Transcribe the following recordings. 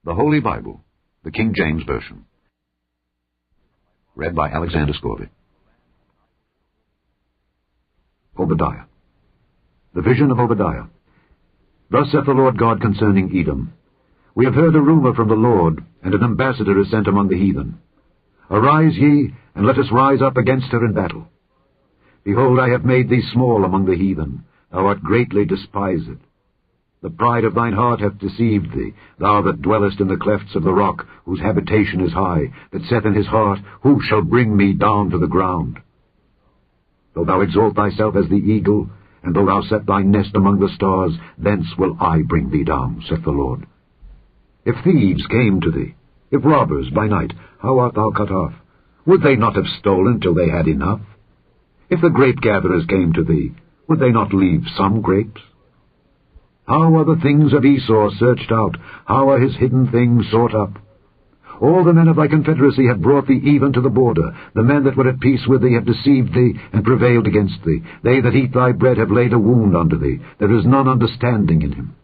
The Holy Bible, the King James Version. Read by Alexander Scorby. Obadiah. The vision of Obadiah. Thus saith the Lord God concerning Edom. We have heard a rumor from the Lord, and an ambassador is sent among the heathen. Arise ye, and let us rise up against her in battle. Behold, I have made thee small among the heathen. Thou art greatly despised. The pride of thine heart hath deceived thee, thou that dwellest in the clefts of the rock, whose habitation is high, that saith in his heart, Who shall bring me down to the ground? Though thou exalt thyself as the eagle, and though thou set thy nest among the stars, thence will I bring thee down, saith the Lord. If thieves came to thee, if robbers by night, how art thou cut off? Would they not have stolen till they had enough? If the grape-gatherers came to thee, would they not leave some grapes? How are the things of Esau searched out? How are his hidden things sought up? All the men of thy confederacy have brought thee even to the border. The men that were at peace with thee have deceived thee and prevailed against thee. They that eat thy bread have laid a wound unto thee. There is none understanding in him.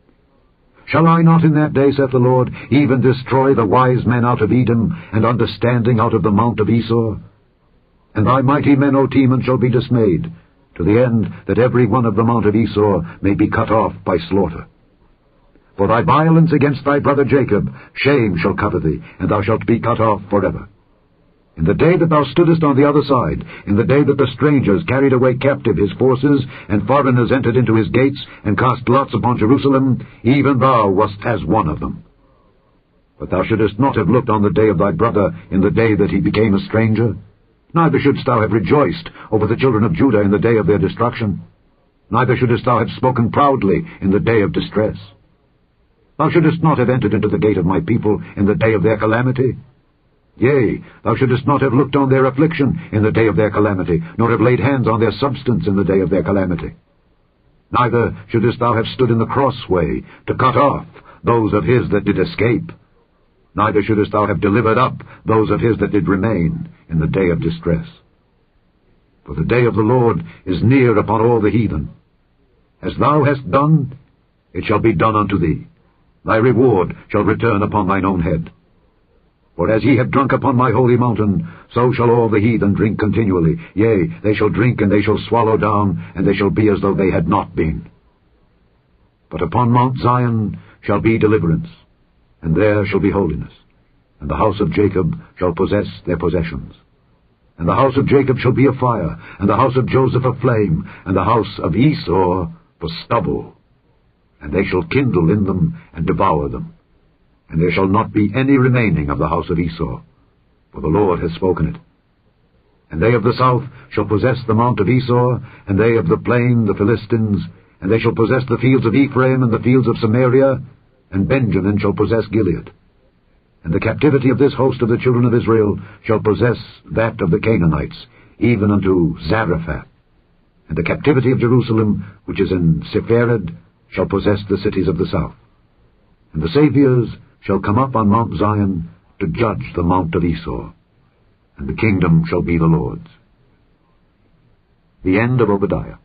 Shall I not in that day, saith the Lord, even destroy the wise men out of Edom, and understanding out of the mount of Esau? And thy mighty men, O Teman, shall be dismayed, to the end that every one of the mount of Esau may be cut off by slaughter. For thy violence against thy brother Jacob, shame shall cover thee, and thou shalt be cut off forever. In the day that thou stoodest on the other side, in the day that the strangers carried away captive his forces, and foreigners entered into his gates, and cast lots upon Jerusalem, even thou wast as one of them. But thou shouldest not have looked on the day of thy brother in the day that he became a stranger. Neither shouldest thou have rejoiced over the children of Judah in the day of their destruction. Neither shouldest thou have spoken proudly in the day of distress. Thou shouldest not have entered into the gate of my people in the day of their calamity. Yea, thou shouldest not have looked on their affliction in the day of their calamity, nor have laid hands on their substance in the day of their calamity. Neither shouldest thou have stood in the crossway to cut off those of his that did escape. Neither shouldest thou have delivered up those of his that did remain in the day of distress. For the day of the Lord is near upon all the heathen. As thou hast done, it shall be done unto thee. Thy reward shall return upon thine own head. For as ye have drunk upon my holy mountain, so shall all the heathen drink continually. Yea, they shall drink, and they shall swallow down, and they shall be as though they had not been. But upon Mount Zion shall be deliverance, and there shall be holiness, and the house of Jacob shall possess their possessions. And the house of Jacob shall be a fire, and the house of Joseph a flame, and the house of Esau for stubble. And they shall kindle in them, and devour them. And there shall not be any remaining of the house of Esau, for the Lord has spoken it. And they of the south shall possess the mount of Esau, and they of the plain the Philistines, and they shall possess the fields of Ephraim and the fields of Samaria, and Benjamin shall possess Gilead. And the captivity of this host of the children of Israel shall possess that of the Canaanites, even unto Zarephath. And the captivity of Jerusalem, which is in Sepharad, shall possess the cities of the south. And the Saviors shall come up on Mount Zion to judge the mount of Esau, and the kingdom shall be the Lord's. The end of Obadiah.